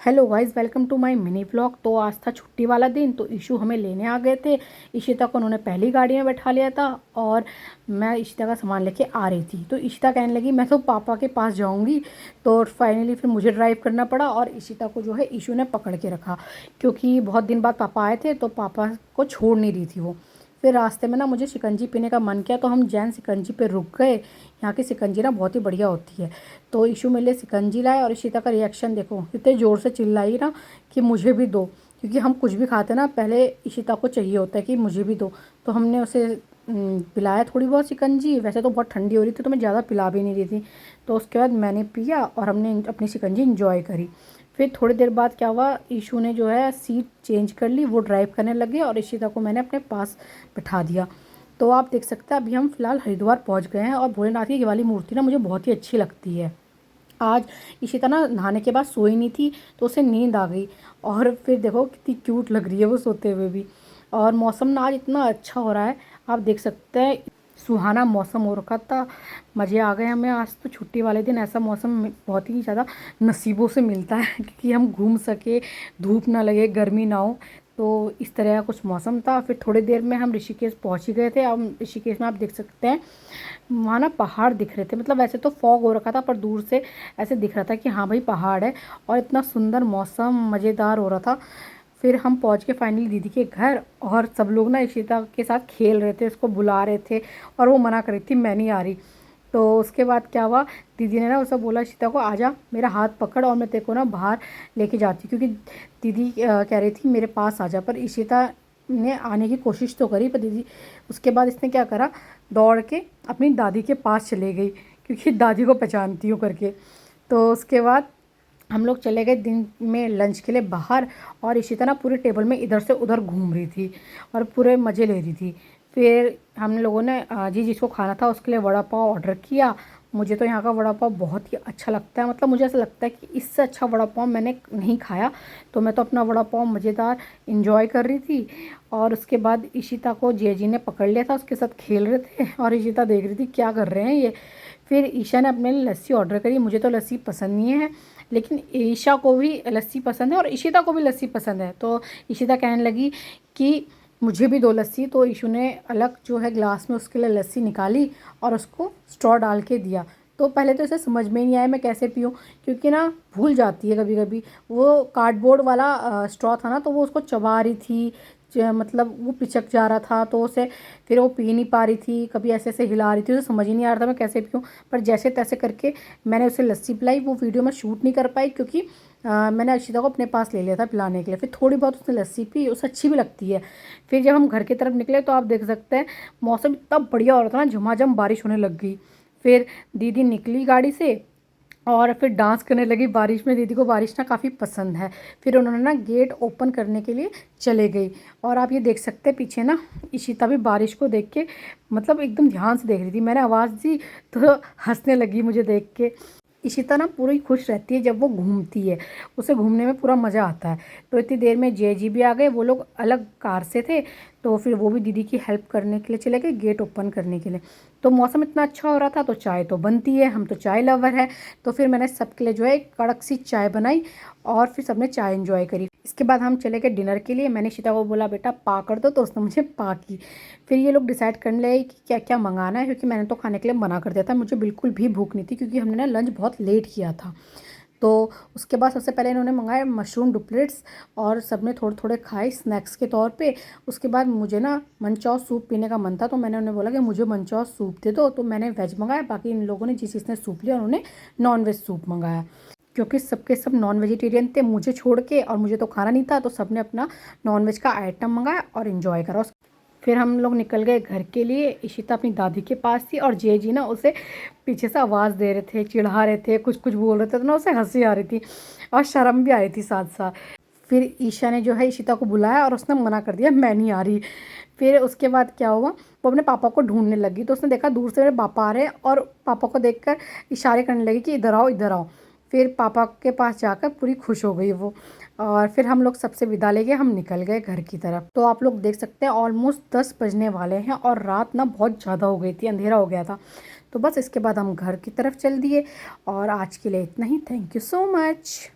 Hello guys, welcome to my mini vlog. तो आज था छुट्टी वाला दिन, तो ईशू हमें लेने आ गए थे। इशिता को उन्होंने पहली गाड़ी में बैठा लिया था और मैं इशिता का सामान लेके आ रही थी। तो इशिता कहने लगी मैं तो पापा के पास जाऊंगी। तो फाइनली फिर मुझे ड्राइव करना पड़ा और इशिता को जो है ईशू ने पकड़ के रखा, क्योंकि बहुत दिन बाद पापा आए थे तो पापा को छोड़ नहीं रही थी वो। फिर रास्ते में ना मुझे शिकंजी पीने का मन किया, तो हम जैन शिकंजी पे रुक गए। यहाँ की शिकंजी ना बहुत ही बढ़िया होती है। तो इशू मेरे लिए शिकंजी लाए और इशिता का रिएक्शन देखो, इतने ज़ोर से चिल्लाई ना कि मुझे भी दो। क्योंकि हम कुछ भी खाते ना पहले इशिता को चाहिए होता है कि मुझे भी दो। तो हमने उसे पिलाया थोड़ी बहुत शिकंजी। वैसे तो बहुत ठंडी हो रही थी तो मैं ज़्यादा पिला भी नहीं रही थी। तो उसके बाद मैंने पिया और हमने अपनी शिकंजी इंजॉय करी। फिर थोड़ी देर बाद क्या हुआ, ईशू ने जो है सीट चेंज कर ली, वो ड्राइव करने लगे और इशिता को मैंने अपने पास बिठा दिया। तो आप देख सकते हैं अभी हम फ़िलहाल हरिद्वार पहुंच गए हैं और भोलेनाथ की ये वाली मूर्ति ना मुझे बहुत ही अच्छी लगती है। आज इशिता ना नहाने के बाद सोई नहीं थी, तो उसे नींद आ गई। और फिर देखो कितनी क्यूट लग रही है वो सोते हुए भी। और मौसम ना आज इतना अच्छा हो रहा है, आप देख सकते हैं। सुहाना मौसम हो रखा था, मज़े आ गए हमें। आज तो छुट्टी वाले दिन ऐसा मौसम बहुत ही ज़्यादा नसीबों से मिलता है कि हम घूम सके, धूप ना लगे, गर्मी ना हो। तो इस तरह का कुछ मौसम था। फिर थोड़ी देर में हम ऋषिकेश पहुंच ही गए थे। अब ऋषिकेश में आप देख सकते हैं वहाँ ना पहाड़ दिख रहे थे। मतलब वैसे तो फॉग हो रखा था, पर दूर से ऐसे दिख रहा था कि हाँ भाई पहाड़ है। और इतना सुंदर मौसम मज़ेदार हो रहा था। फिर हम पहुंच के फाइनली दीदी के घर, और सब लोग ना इशिता के साथ खेल रहे थे, उसको बुला रहे थे और वो मना कर रही थी मैं नहीं आ रही। तो उसके बाद क्या हुआ, दीदी ने ना उसे बोला इशिता को आजा मेरा हाथ पकड़ और मैं तेरे को ना बाहर लेके जाती, क्योंकि दीदी कह रही थी मेरे पास आजा। पर इशिता ने आने की कोशिश तो करी, पर दीदी उसके बाद इसने क्या करा, दौड़ के अपनी दादी के पास चले गई, क्योंकि दादी को पहचानती हूँ करके। तो उसके बाद हम लोग चले गए दिन में लंच के लिए बाहर, और इशिता ना पूरे टेबल में इधर से उधर घूम रही थी और पूरे मज़े ले रही थी। फिर हम लोगों ने जी जिसको खाना था उसके लिए वड़ा पाव ऑर्डर किया। मुझे तो यहाँ का वड़ा पाव बहुत ही अच्छा लगता है। मतलब मुझे ऐसा लगता है कि इससे अच्छा वड़ा पाव मैंने नहीं खाया। तो मैं तो अपना वड़ा पाव मज़ेदार इंजॉय कर रही थी। और उसके बाद इशिता को जी ने पकड़ लिया था, उसके साथ खेल रहे थे और इशिता देख रही थी क्या कर रहे हैं ये। फिर ईशा ने अपने लिए लस्सी ऑर्डर करी। मुझे तो लस्सी पसंद नहीं है, लेकिन ईशा को भी लस्सी पसंद है और इशिता को भी लस्सी पसंद है। तो इशिता कहने लगी कि मुझे भी दो लस्सी। तो ईशू ने अलग जो है ग्लास में उसके लिए लस्सी निकाली और उसको स्ट्रॉ डाल के दिया। तो पहले तो इसे समझ में नहीं आया मैं कैसे पीऊँ, क्योंकि ना भूल जाती है कभी कभी। वो कार्डबोर्ड वाला स्ट्रॉ था ना, तो वो उसको चबा रही थी, मतलब वो पिचक जा रहा था, तो उसे फिर वो पी नहीं पा रही थी, कभी ऐसे ऐसे हिला रही थी, तो समझ ही नहीं आ रहा था मैं कैसे पीऊँ। पर जैसे तैसे करके मैंने उसे लस्सी पिलाई। वो वीडियो में शूट नहीं कर पाई, क्योंकि मैंने अक्षिता को अपने पास ले लिया था पिलाने के लिए। फिर थोड़ी बहुत उसने लस्सी पी, उसे अच्छी भी लगती है। फिर जब हम घर की तरफ निकले तो आप देख सकते हैं मौसम इतना बढ़िया हो रहा था ना, झमाझम बारिश होने लग गई। फिर दीदी निकली गाड़ी से और फिर डांस करने लगी बारिश में। दीदी को बारिश ना काफ़ी पसंद है। फिर उन्होंने ना गेट ओपन करने के लिए चले गई। और आप ये देख सकते हैं पीछे ना इशिता भी बारिश को देख के मतलब एकदम ध्यान से देख रही थी। मैंने आवाज़ दी तो हंसने लगी मुझे देख के। इशिता ना पूरी खुश रहती है जब वो घूमती है, उसे घूमने में पूरा मज़ा आता है। तो इतनी देर में जय जी भी आ गए। वो लोग अलग कार से थे, तो फिर वो भी दीदी की हेल्प करने के लिए चले गए, गेट ओपन करने के लिए। तो मौसम इतना अच्छा हो रहा था तो चाय तो बनती है, हम तो चाय लवर है। तो फिर मैंने सबके लिए जो है एक कड़क सी चाय बनाई और फिर सबने चाय एंजॉय करी। इसके बाद हम चले गए डिनर के लिए। मैंने इशिता को बोला बेटा पा कर दो, तो उसने मुझे पा की। फिर ये लोग डिसाइड करने लगे कि क्या क्या मंगाना है, क्योंकि मैंने तो खाने के लिए मना कर दिया था, मुझे बिल्कुल भी भूख नहीं थी, क्योंकि हमने ना लंच बहुत लेट किया था। तो उसके बाद सबसे पहले इन्होंने मंगाए मशरूम डुप्लेट्स, और सब ने थोड़े थोड़े खाए स्नैक्स के तौर पे। उसके बाद मुझे ना मंचाओ सूप पीने का मन था, तो मैंने उन्हें बोला कि मुझे मंचाओ सूप दे दो। तो मैंने वेज मंगाया, बाकी इन लोगों ने जिस जिसने सूप लिया उन्होंने नॉन वेज सूप मंगाया, क्योंकि सबके सब नॉन वेजिटेरियन थे मुझे छोड़ के, और मुझे तो खाना नहीं था। तो सब ने अपना नॉन वेज का आइटम मंगाया और इन्जॉय करा। फिर हम लोग निकल गए घर के लिए। इशिता अपनी दादी के पास थी और जे जी ना उसे पीछे से आवाज़ दे रहे थे, चिढ़ा रहे थे, कुछ कुछ बोल रहे थे, तो ना उसे हंसी आ रही थी और शर्म भी आ रही थी साथ साथ। फिर ईशा ने जो है इशिता को बुलाया और उसने मना कर दिया मैं नहीं आ रही। फिर उसके बाद क्या हुआ, वो अपने पापा को ढूंढने लगी। तो उसने देखा दूर से मेरे पापा आ रहे हैं, और पापा को देखकर इशारे करने लगी कि इधर आओ इधर आओ। फिर पापा के पास जाकर पूरी खुश हो गई वो। और फिर हम लोग सबसे विदा लेके हम निकल गए घर की तरफ। तो आप लोग देख सकते हैं ऑलमोस्ट 10 बजने वाले हैं और रात ना बहुत ज़्यादा हो गई थी, अंधेरा हो गया था। तो बस इसके बाद हम घर की तरफ चल दिए। और आज के लिए इतना ही। Thank you so much.